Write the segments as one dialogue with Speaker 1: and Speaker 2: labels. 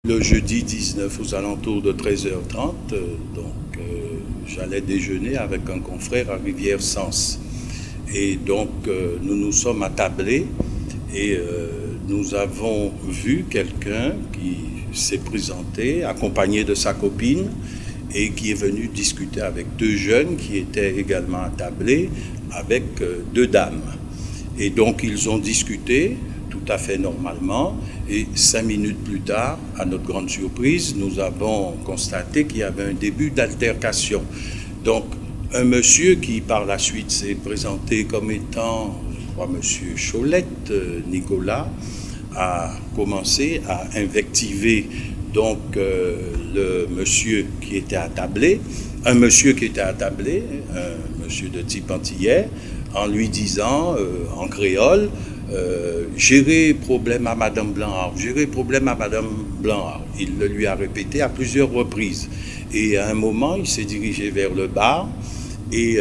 Speaker 1: Le jeudi 19 aux alentours de 13h30, j'allais déjeuner avec un confrère à Rivière-Sens. Et donc nous nous sommes attablés et nous avons vu quelqu'un qui s'est présenté accompagné de sa copine et qui est venu discuter avec deux jeunes qui étaient également attablés avec deux dames. Et donc ils ont discuté tout à fait normalement et 5 minutes plus tard, à notre grande surprise, nous avons constaté qu'il y avait un début d'altercation. Donc un monsieur qui par la suite s'est présenté comme étant, je crois, monsieur Cholette, Nicolas, a commencé à invectiver donc le monsieur qui était attablé, un monsieur de type antillais, en lui disant en créole, gérer problème à Madame Blanchard, gérer problème à Madame Blanchard. Il le lui a répété à plusieurs reprises. Et à un moment, il s'est dirigé vers le bar et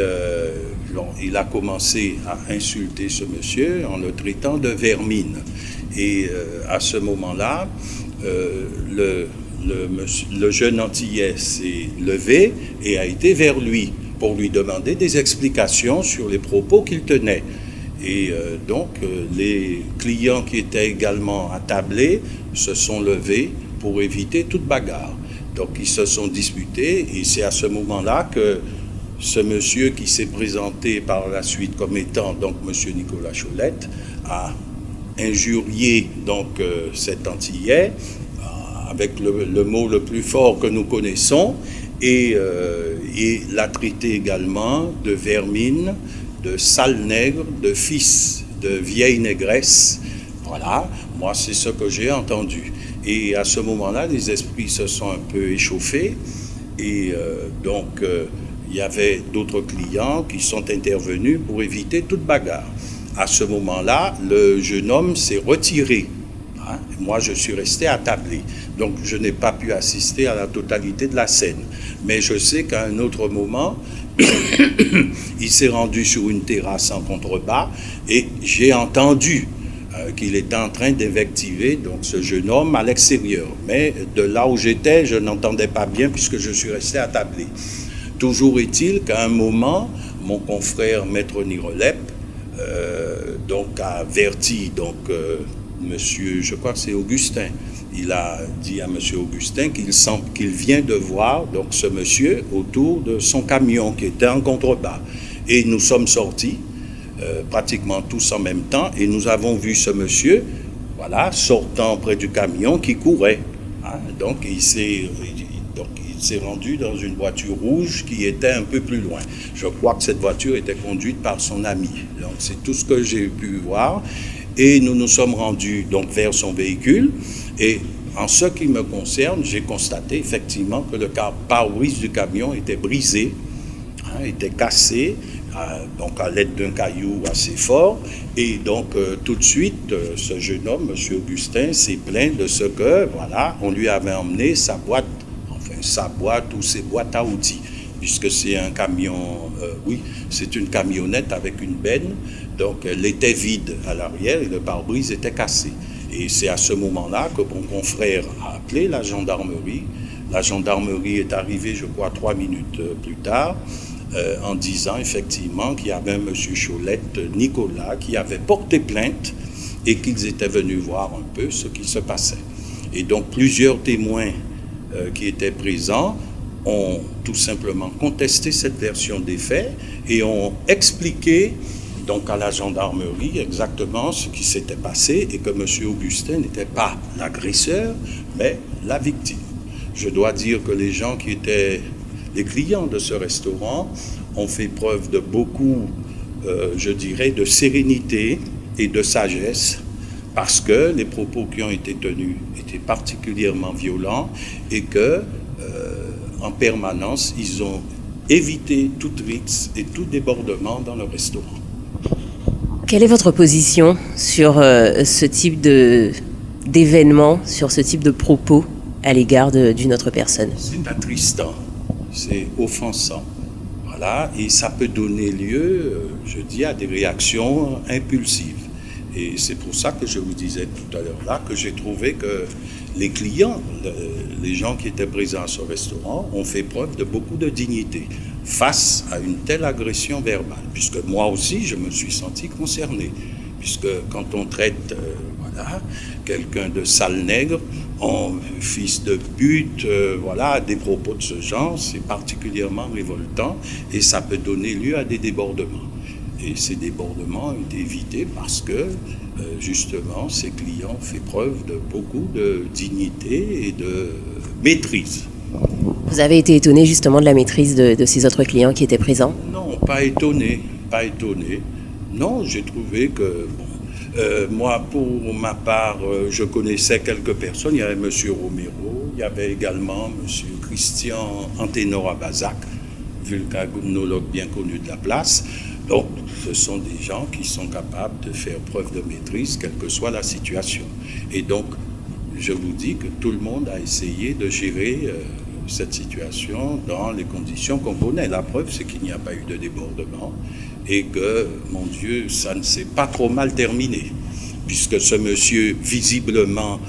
Speaker 1: il a commencé à insulter ce monsieur en le traitant de vermine. Et à ce moment-là, le jeune Antillais s'est levé et a été vers lui pour lui demander des explications sur les propos qu'il tenait. Et les clients qui étaient également attablés se sont levés pour éviter toute bagarre. Donc ils se sont disputés et c'est à ce moment-là que ce monsieur qui s'est présenté par la suite comme étant donc monsieur Nicolas Cholette a injurié donc cet Antillais avec le mot le plus fort que nous connaissons et l'a traité également de vermine, de sale nègre, de fils de vieille négresse. Voilà, moi c'est ce que j'ai entendu. Et à ce moment-là, les esprits se sont un peu échauffés et il y avait d'autres clients qui sont intervenus pour éviter toute bagarre. À ce moment-là, le jeune homme s'est retiré. Moi, je suis resté attablé. Donc, je n'ai pas pu assister à la totalité de la scène. Mais je sais qu'à un autre moment, il s'est rendu sur une terrasse en contrebas et j'ai entendu qu'il était en train d'invectiver donc ce jeune homme à l'extérieur. Mais de là où j'étais, je n'entendais pas bien puisque je suis resté attablé. Toujours est-il qu'à un moment, mon confrère Maître Nirolep a averti monsieur, je crois que c'est Augustin. Il a dit à monsieur Augustin qu'il vient de voir donc ce monsieur autour de son camion qui était en contrebas. Et nous sommes sortis pratiquement tous en même temps et nous avons vu ce monsieur, voilà, sortant près du camion qui courait. Donc il s'est rendu dans une voiture rouge qui était un peu plus loin. Je crois que cette voiture était conduite par son ami. Donc c'est tout ce que j'ai pu voir. Et nous nous sommes rendus donc vers son véhicule. Et en ce qui me concerne, j'ai constaté effectivement que le pare-brise du camion était brisé, était cassé, donc à l'aide d'un caillou assez fort. Et donc tout de suite, ce jeune homme, M. Augustin, s'est plaint de ce que, voilà, on lui avait emmené sa boîte ou ses boîtes à outils, puisque c'est un camion, c'est une camionnette avec une benne, donc elle était vide à l'arrière et le pare-brise était cassé. Et c'est à ce moment-là que mon confrère a appelé la gendarmerie. La gendarmerie est arrivée, je crois, 3 minutes plus tard, en disant effectivement qu'il y avait un monsieur Cholette, Nicolas, qui avait porté plainte et qu'ils étaient venus voir un peu ce qui se passait. Et donc plusieurs témoins qui étaient présents ont tout simplement contesté cette version des faits et ont expliqué donc à la gendarmerie exactement ce qui s'était passé et que M. Augustin n'était pas l'agresseur, mais la victime. Je dois dire que les gens qui étaient les clients de ce restaurant ont fait preuve de beaucoup, je dirais, de sérénité et de sagesse, parce que les propos qui ont été tenus étaient particulièrement violents et que, en permanence, ils ont évité toute rixe et tout débordement dans le restaurant.
Speaker 2: Quelle est votre position sur ce type d'événement, sur ce type de propos à l'égard d'une autre personne?
Speaker 1: C'est attristant, c'est offensant. Voilà, et ça peut donner lieu, je dis, à des réactions impulsives. Et c'est pour ça que je vous disais tout à l'heure là que j'ai trouvé que les clients, les gens qui étaient présents à ce restaurant ont fait preuve de beaucoup de dignité face à une telle agression verbale, puisque moi aussi je me suis senti concerné, puisque quand on traite quelqu'un de sale nègre, en fils de pute, des propos de ce genre, c'est particulièrement révoltant et ça peut donner lieu à des débordements. Et ces débordements ont été évités parce que, justement, ces clients ont fait preuve de beaucoup de dignité et de maîtrise.
Speaker 2: Vous avez été étonné justement de la maîtrise de ces autres clients qui étaient présents?
Speaker 1: Non, pas étonné. Non, j'ai trouvé que... moi, pour ma part, je connaissais quelques personnes. Il y avait M. Romero, il y avait également M. Christian Antenor-Abazac, vulcanologue bien connu de la place. Donc, ce sont des gens qui sont capables de faire preuve de maîtrise, quelle que soit la situation. Et donc, je vous dis que tout le monde a essayé de gérer cette situation dans les conditions qu'on connaît. La preuve, c'est qu'il n'y a pas eu de débordement et que, mon Dieu, ça ne s'est pas trop mal terminé, puisque ce monsieur, visiblement,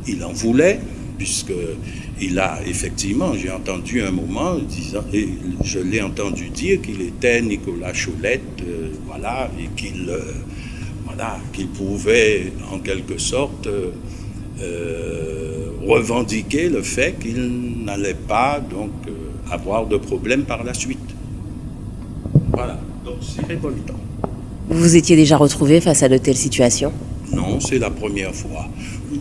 Speaker 1: il en voulait, puisqu'il a effectivement, j'ai entendu un moment, et je l'ai entendu dire qu'il était Nicolas Cholette, et qu'il pouvait, en quelque sorte, revendiquer le fait qu'il n'allait pas donc avoir de problème par la suite. Voilà, donc c'est révoltant.
Speaker 2: Vous vous étiez déjà retrouvé face à de telles situations?
Speaker 1: Non, c'est la première fois.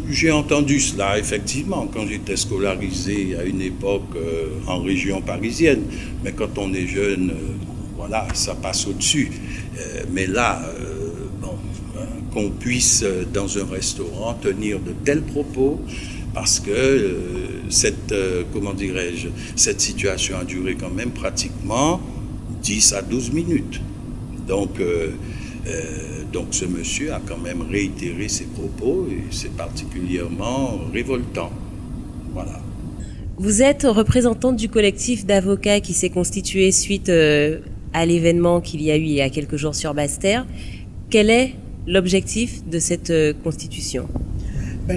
Speaker 1: J'ai entendu cela, effectivement, quand j'étais scolarisé à une époque en région parisienne. Mais quand on est jeune, ça passe au-dessus. Mais là, qu'on puisse, dans un restaurant, tenir de tels propos, parce que cette situation a duré quand même pratiquement 10 à 12 minutes. Donc ce monsieur a quand même réitéré ses propos et c'est particulièrement révoltant. Voilà.
Speaker 2: Vous êtes représentante du collectif d'avocats qui s'est constitué suite à l'événement qu'il y a eu il y a quelques jours sur Basse-Terre. Quel est l'objectif de cette constitution?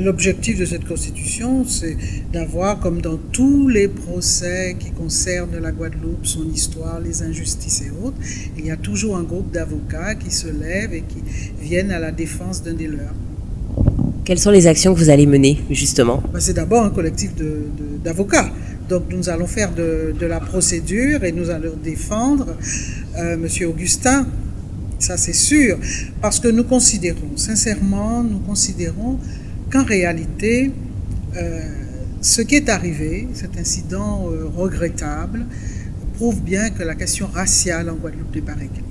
Speaker 3: L'objectif de cette constitution, c'est d'avoir, comme dans tous les procès qui concernent la Guadeloupe, son histoire, les injustices et autres, il y a toujours un groupe d'avocats qui se lèvent et qui viennent à la défense d'un des leurs.
Speaker 2: Quelles sont les actions que vous allez mener, justement?
Speaker 3: C'est d'abord un collectif d'avocats. Donc nous allons faire de la procédure et nous allons défendre M. Augustin. Ça, c'est sûr. Parce que nous considérons qu'en réalité, ce qui est arrivé, cet incident regrettable, prouve bien que la question raciale en Guadeloupe n'est pas réglée.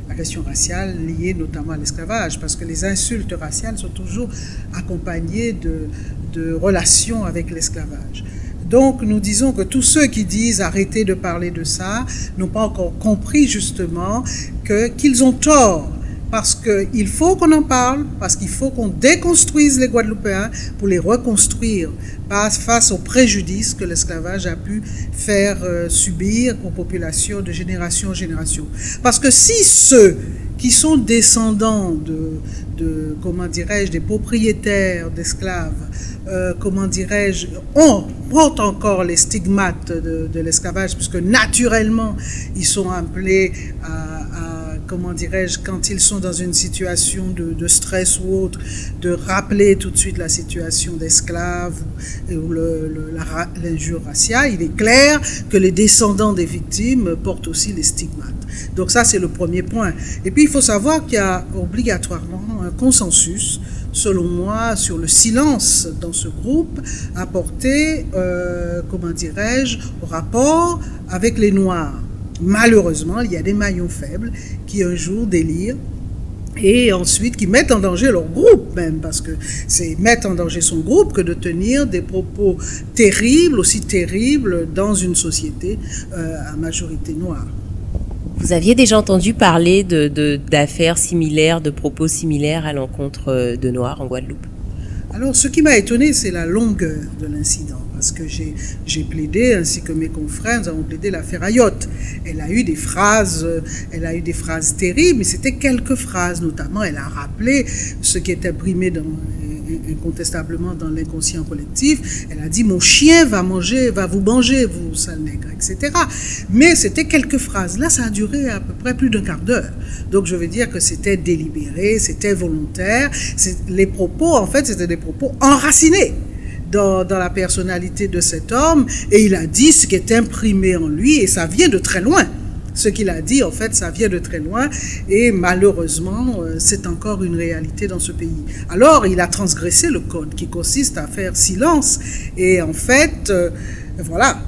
Speaker 3: La question raciale liée notamment à l'esclavage, parce que les insultes raciales sont toujours accompagnées de relations avec l'esclavage. Donc nous disons que tous ceux qui disent arrêtez de parler de ça n'ont pas encore compris justement qu'ils ont tort. Parce qu'il faut qu'on en parle, parce qu'il faut qu'on déconstruise les Guadeloupéens pour les reconstruire face aux préjudices que l'esclavage a pu faire subir aux populations de génération en génération. Parce que si ceux qui sont descendants des propriétaires d'esclaves, portent encore les stigmates de l'esclavage, puisque naturellement, ils sont appelés quand ils sont dans une situation de stress ou autre, de rappeler tout de suite la situation d'esclaves ou l'injure raciale. Il est clair que les descendants des victimes portent aussi les stigmates. Donc ça, c'est le premier point. Et puis, il faut savoir qu'il y a obligatoirement un consensus, selon moi, sur le silence dans ce groupe apporté, au rapport avec les Noirs. Malheureusement, il y a des maillons faibles qui un jour délirent et ensuite qui mettent en danger leur groupe même, parce que c'est mettre en danger son groupe que de tenir des propos terribles, aussi terribles dans une société à majorité noire.
Speaker 2: Vous aviez déjà entendu parler d'affaires similaires, de propos similaires à l'encontre de Noirs en Guadeloupe?
Speaker 3: Alors, ce qui m'a étonné, c'est la longueur de l'incident, parce que j'ai plaidé, ainsi que mes confrères, nous avons plaidé l'affaire Ayotte. Elle a eu des phrases terribles, mais c'était quelques phrases, notamment, elle a rappelé ce qui est imprimé incontestablement dans l'inconscient collectif. Elle a dit « Mon chien va vous manger, vous sale nègre », etc. Mais c'était quelques phrases. Là, ça a duré à peu près plus d'un quart d'heure. Donc, je veux dire que c'était délibéré, c'était volontaire. Les propos, en fait, c'était des propos enracinés dans la personnalité de cet homme. Et il a dit ce qui est imprimé en lui, et ça vient de très loin. Ce qu'il a dit, en fait, ça vient de très loin et malheureusement, c'est encore une réalité dans ce pays. Alors, il a transgressé le code qui consiste à faire silence et en fait, voilà,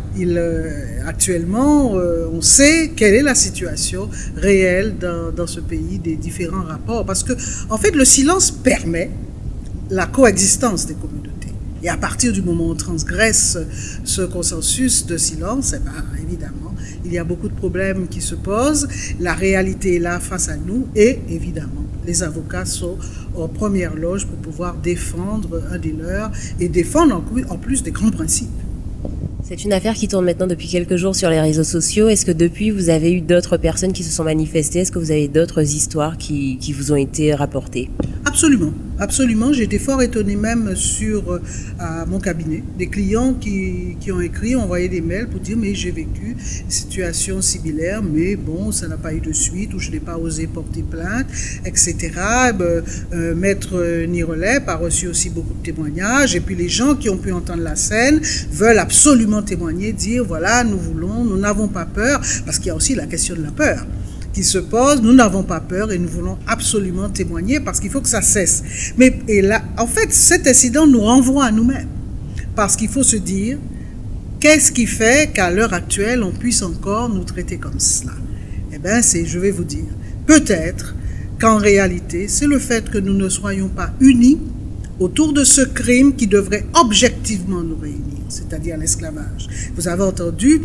Speaker 3: actuellement, on sait quelle est la situation réelle dans ce pays des différents rapports parce que, en fait, le silence permet la coexistence des communautés. Et à partir du moment où on transgresse ce consensus de silence, eh ben, évidemment, il y a beaucoup de problèmes qui se posent. La réalité est là face à nous et évidemment, les avocats sont en première loge pour pouvoir défendre un des leurs et défendre en plus des grands principes.
Speaker 2: C'est une affaire qui tourne maintenant depuis quelques jours sur les réseaux sociaux. Est-ce que depuis, vous avez eu d'autres personnes qui se sont manifestées? Est-ce que vous avez d'autres histoires qui vous ont été rapportées?
Speaker 3: Absolument, absolument. J'ai été fort étonnée même sur mon cabinet. Des clients qui ont écrit, envoyé des mails pour dire « mais j'ai vécu une situation similaire, mais bon, ça n'a pas eu de suite, ou je n'ai pas osé porter plainte, etc. » Maître Nirolet a reçu aussi beaucoup de témoignages. Et puis les gens qui ont pu entendre la scène veulent absolument témoigner, dire « voilà, nous n'avons pas peur », parce qu'il y a aussi la question de la peur qui se pose, nous n'avons pas peur et nous voulons absolument témoigner parce qu'il faut que ça cesse. Et là, en fait, cet incident nous renvoie à nous-mêmes parce qu'il faut se dire qu'est-ce qui fait qu'à l'heure actuelle, on puisse encore nous traiter comme cela? Eh bien, je vais vous dire, peut-être qu'en réalité, c'est le fait que nous ne soyons pas unis autour de ce crime qui devrait objectivement nous réunir, c'est-à-dire l'esclavage. Vous avez entendu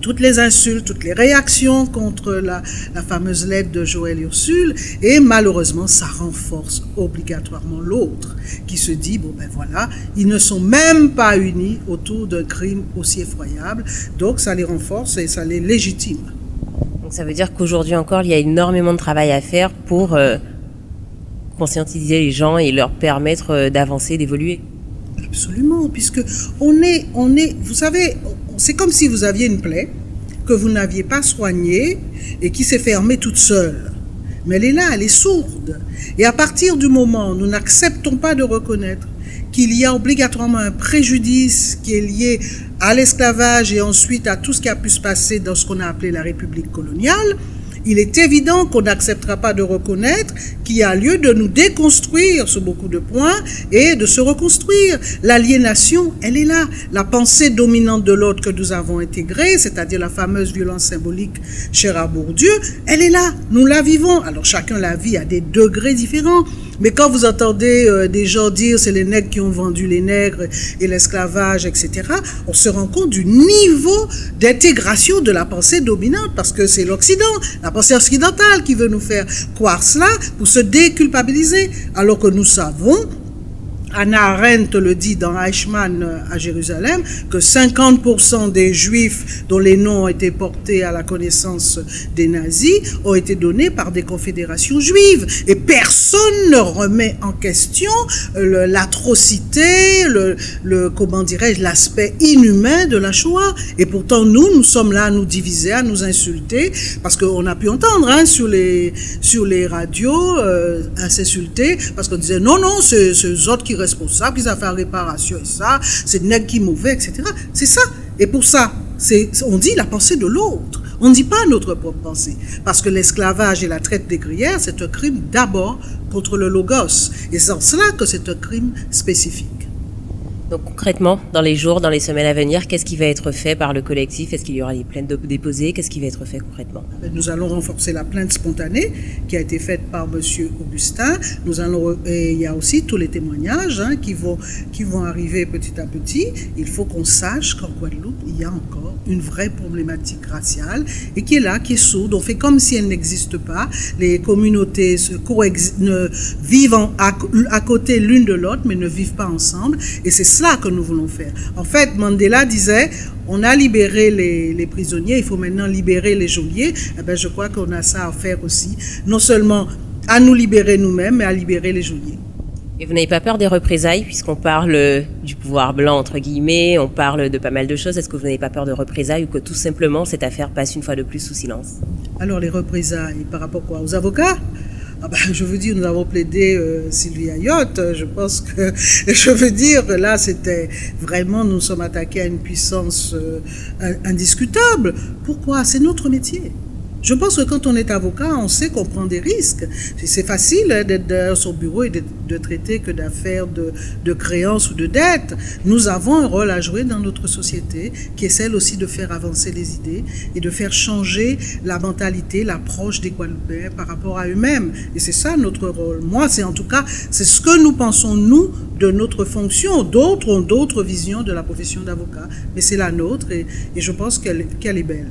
Speaker 3: toutes les insultes, toutes les réactions contre la fameuse lettre de Joël Ursule, et malheureusement, ça renforce obligatoirement l'autre, qui se dit, bon ben voilà, ils ne sont même pas unis autour d'un crime aussi effroyable, donc ça les renforce et ça les légitime.
Speaker 2: Donc ça veut dire qu'aujourd'hui encore, il y a énormément de travail à faire pour conscientiser les gens et leur permettre d'avancer, d'évoluer.
Speaker 3: Absolument, puisque on est, vous savez, c'est comme si vous aviez une plaie que vous n'aviez pas soignée et qui s'est fermée toute seule. Mais elle est là, elle est sourde. Et à partir du moment où nous n'acceptons pas de reconnaître qu'il y a obligatoirement un préjudice qui est lié à l'esclavage et ensuite à tout ce qui a pu se passer dans ce qu'on a appelé la République coloniale, il est évident qu'on n'acceptera pas de reconnaître qu'il y a lieu de nous déconstruire sur beaucoup de points et de se reconstruire. L'aliénation, elle est là. La pensée dominante de l'autre que nous avons intégrée, c'est-à-dire la fameuse violence symbolique chère à Bourdieu, elle est là. Nous la vivons. Alors chacun la vit à des degrés différents. Mais quand vous entendez des gens dire c'est les nègres qui ont vendu les nègres et l'esclavage, etc., on se rend compte du niveau d'intégration de la pensée dominante parce que c'est l'Occident, la pensée occidentale qui veut nous faire croire cela pour se déculpabiliser, alors que nous savons, Hannah Arendt le dit dans Eichmann à Jérusalem, que 50% des Juifs dont les noms ont été portés à la connaissance des nazis ont été donnés par des confédérations juives. Et personne ne remet en question l'atrocité, comment dirais-je, l'aspect inhumain de la Shoah. Et pourtant, nous sommes là à nous diviser, à nous insulter, parce qu'on a pu entendre sur les radios à s'insulter, parce qu'on disait non, c'est eux autres qui responsables, qui ont fait réparation et ça, c'est le nègre qui est mauvais, etc. C'est ça. Et pour ça, on dit la pensée de l'autre. On ne dit pas notre propre pensée. Parce que l'esclavage et la traite négrière, c'est un crime d'abord contre le logos. Et c'est en cela que c'est un crime spécifique.
Speaker 2: Donc concrètement, dans les jours, dans les semaines à venir, qu'est-ce qui va être fait par le collectif? Est-ce qu'il y aura des plaintes déposées? Qu'est-ce qui va être fait concrètement?
Speaker 3: Nous allons renforcer la plainte spontanée qui a été faite par M. Augustin. Et il y a aussi tous les témoignages qui vont arriver petit à petit. Il faut qu'on sache qu'en Guadeloupe, il y a encore une vraie problématique raciale et qui est là, qui est sourde. On fait comme si elle n'existe pas. Les communautés ne vivent à côté l'une de l'autre, mais ne vivent pas ensemble. Et c'est cela que nous voulons faire. En fait, Mandela disait, on a libéré les prisonniers, il faut maintenant libérer les geôliers. Eh bien, je crois qu'on a ça à faire aussi. Non seulement à nous libérer nous-mêmes, mais à libérer les geôliers.
Speaker 2: Et vous n'avez pas peur des représailles, puisqu'on parle du pouvoir blanc, entre guillemets, on parle de pas mal de choses. Est-ce que vous n'avez pas peur de représailles ou que tout simplement cette affaire passe une fois de plus sous silence?
Speaker 3: Alors les représailles, par rapport quoi? Aux avocats? Ah ben, je veux dire, nous avons plaidé Sylvie Ayotte. Je pense que, je veux dire, là, c'était vraiment, nous sommes attaqués à une puissance indiscutable. Pourquoi? C'est notre métier. Je pense que quand on est avocat, on sait qu'on prend des risques. C'est facile d'être derrière son bureau et de traiter que d'affaires de créances ou de dettes. Nous avons un rôle à jouer dans notre société qui est celle aussi de faire avancer les idées et de faire changer la mentalité, l'approche des Guadeloupéens par rapport à eux-mêmes. Et c'est ça notre rôle. Moi, c'est en tout cas, c'est ce que nous pensons, nous, de notre fonction. D'autres ont d'autres visions de la profession d'avocat, mais c'est la nôtre et je pense qu'elle est belle.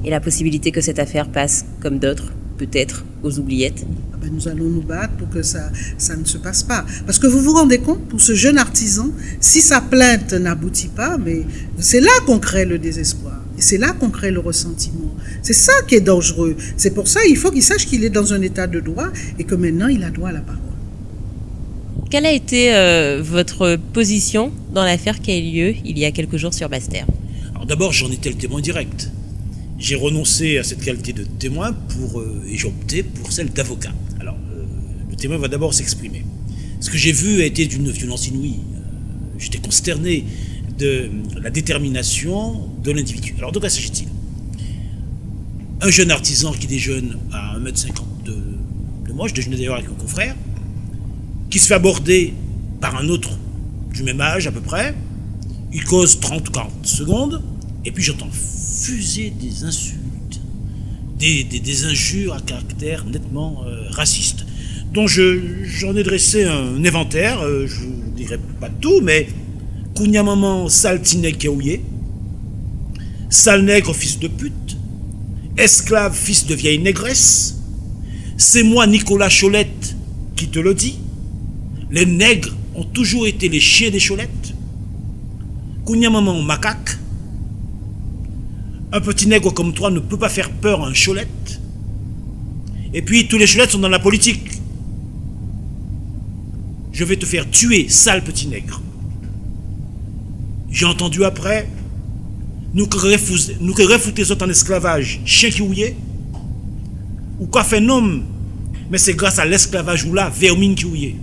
Speaker 2: Et la possibilité que cette affaire passe, comme d'autres, peut-être, aux oubliettes?
Speaker 3: Ah ben, nous allons nous battre pour que ça ne se passe pas. Parce que vous vous rendez compte, pour ce jeune artisan, si sa plainte n'aboutit pas, mais c'est là qu'on crée le désespoir. Et c'est là qu'on crée le ressentiment. C'est ça qui est dangereux. C'est pour ça qu'il faut qu'il sache qu'il est dans un état de droit et que maintenant il a droit à la parole.
Speaker 2: Quelle a été votre position dans l'affaire qui a eu lieu il y a quelques jours sur Basse-Terre?
Speaker 4: Alors d'abord, j'en étais le témoin direct. J'ai renoncé à cette qualité de témoin et j'ai opté pour celle d'avocat. Alors, le témoin va d'abord s'exprimer. Ce que j'ai vu a été d'une violence inouïe. J'étais consterné de la détermination de l'individu. Alors, de quoi s'agit-il? Un jeune artisan qui déjeune à 1,50 m de moi, je déjeunais d'ailleurs avec un confrère, qui se fait aborder par un autre du même âge à peu près. Il cause 30 ou 40 secondes, et puis j'entends fuser des insultes, des injures à caractère nettement raciste, dont j'en ai dressé un inventaire, je ne dirai pas tout, mais Kounia maman, sale tineg kaouye, sale nègre fils de pute, esclave fils de vieille négresse, c'est moi Nicolas Cholette qui te le dis, les nègres ont toujours été les chiens des cholettes, Kounia maman macaque, un petit nègre comme toi ne peut pas faire peur à un cholette. Et puis, tous les cholettes sont dans la politique. Je vais te faire tuer, sale petit nègre. J'ai entendu après, nous que refouter en esclavage, chien qui ouillait, ou quoi fait un homme, mais c'est grâce à l'esclavage ou là, vermine qui ouillait.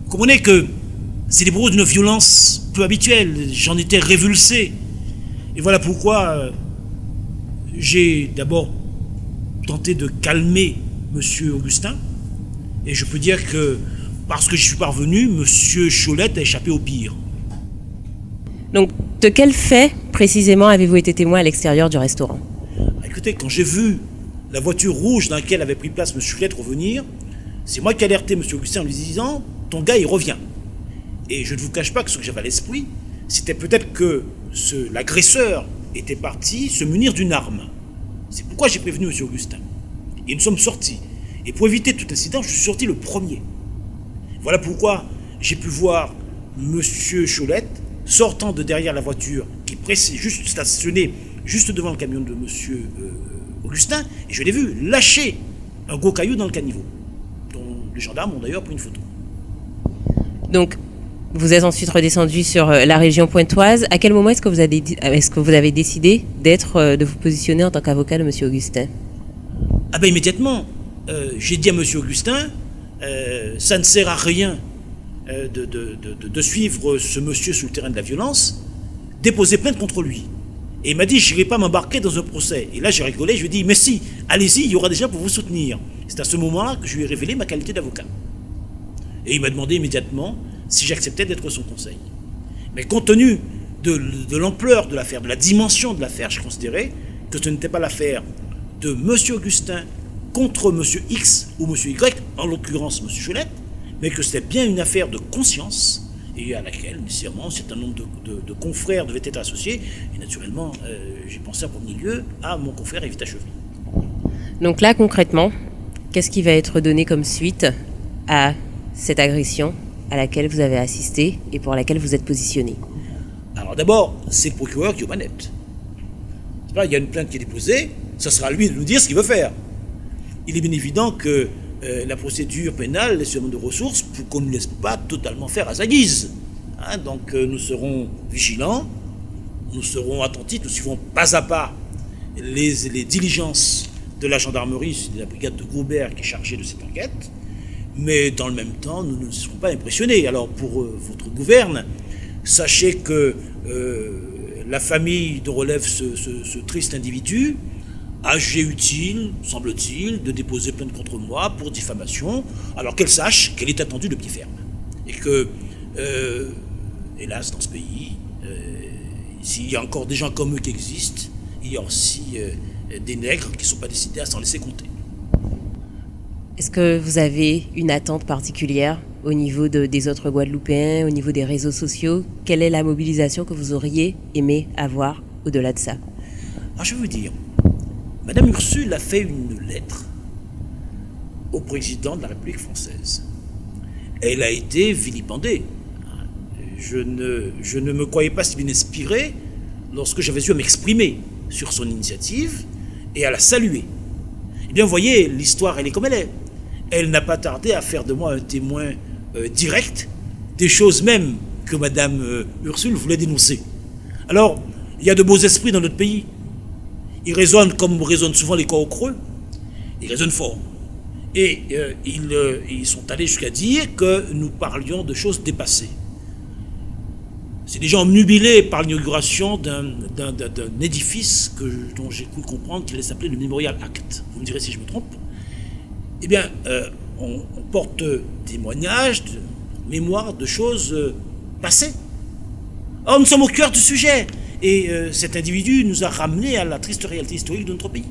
Speaker 4: Vous comprenez que c'est des propos d'une violence peu habituelle, j'en étais révulsé. Et voilà pourquoi j'ai d'abord tenté de calmer M. Augustin. Et je peux dire que, parce que j'y suis parvenu, M. Cholette a échappé au pire.
Speaker 2: Donc, de quel fait, précisément, avez-vous été témoin à l'extérieur du restaurant?
Speaker 4: Écoutez, quand j'ai vu la voiture rouge dans laquelle avait pris place M. Cholette revenir, c'est moi qui ai alerté M. Augustin en lui disant « Ton gars, il revient ». Et je ne vous cache pas que ce que j'avais à l'esprit, c'était peut-être que l'agresseur était parti se munir d'une arme. C'est pourquoi j'ai prévenu M. Augustin. Et nous sommes sortis. Et pour éviter tout incident, je suis sorti le premier. Voilà pourquoi j'ai pu voir M. Cholette sortant de derrière la voiture qui pressait, juste stationnée juste devant le camion de M. Augustin, et je l'ai vu lâcher un gros caillou dans le caniveau, dont les gendarmes ont d'ailleurs pris une photo.
Speaker 2: Donc, vous êtes ensuite redescendu sur la région pointoise. À quel moment est-ce que vous avez décidé de vous positionner en tant qu'avocat de M. Augustin?
Speaker 4: Ah ben immédiatement, j'ai dit à M. Augustin, ça ne sert à rien de suivre ce monsieur sur le terrain de la violence, déposer plainte contre lui. Et il m'a dit, je n'irai pas m'embarquer dans un procès. Et là, j'ai rigolé, je lui ai dit, mais si, allez-y, il y aura des gens pour vous soutenir. C'est à ce moment-là que je lui ai révélé ma qualité d'avocat. Et il m'a demandé immédiatement si j'acceptais d'être son conseil. Mais compte tenu de l'ampleur de l'affaire, de la dimension de l'affaire, j'ai considéré que ce n'était pas l'affaire de M. Augustin contre M. X ou M. Y, en l'occurrence M. Cholette, mais que c'était bien une affaire de conscience et à laquelle, nécessairement, un certain nombre de confrères devaient être associés. Et naturellement, j'ai pensé en premier lieu à mon confrère Evita Chevry.
Speaker 2: Donc là, concrètement, qu'est-ce qui va être donné comme suite à cette agression à laquelle vous avez assisté et pour laquelle vous êtes positionné?
Speaker 4: Alors d'abord, c'est le procureur qui est aux manettes. Il y a une plainte qui est déposée, ça sera à lui de nous dire ce qu'il veut faire. Il est bien évident que la procédure pénale, les seulement de ressources, pour qu'on ne laisse pas totalement faire à sa guise. Hein, donc nous serons vigilants, nous serons attentifs, nous suivrons pas à pas les diligences de la gendarmerie, de la brigade de Gaubert qui est chargée de cette enquête, mais dans le même temps, nous ne serons pas impressionnés. Alors pour votre gouverne, sachez que la famille dont relève ce triste individu a jugé utile, semble-t-il, de déposer plainte contre moi pour diffamation, alors qu'elle sache qu'elle est attendue de pied ferme. Et que, hélas, dans ce pays, s'il y a encore des gens comme eux qui existent, il y a aussi des nègres qui ne sont pas décidés à s'en laisser compter.
Speaker 2: Est-ce que vous avez une attente particulière au niveau des autres Guadeloupéens, au niveau des réseaux sociaux? Quelle est la mobilisation que vous auriez aimé avoir au-delà de ça?
Speaker 4: Alors je veux vous dire, Madame Ursule a fait une lettre au président de la République française. Elle a été vilipendée. Je ne me croyais pas si bien inspiré lorsque j'avais eu à m'exprimer sur son initiative et à la saluer. Eh bien, vous voyez, l'histoire, elle est comme elle est. Elle n'a pas tardé à faire de moi un témoin direct des choses même que Madame Ursule voulait dénoncer. Alors, il y a de beaux esprits dans notre pays. Ils raisonnent comme résonnent souvent les corps au creux. Ils raisonnent fort. Et ils sont allés jusqu'à dire que nous parlions de choses dépassées. C'est des gens omnubilés par l'inauguration d'un édifice dont j'ai cru comprendre qu'il allait s'appeler le Memorial Act. Vous me direz si je me trompe. Eh bien, on porte témoignage, de mémoire de choses passées. Or, nous sommes au cœur du sujet. Et cet individu nous a ramenés à la triste réalité historique de notre pays.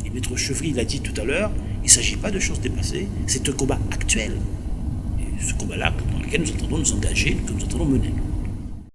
Speaker 4: Et Maître Chevry l'a dit tout à l'heure, il ne s'agit pas de choses dépassées, c'est un combat actuel. Et ce combat-là, dans lequel nous entendons nous engager, que nous entendons mener.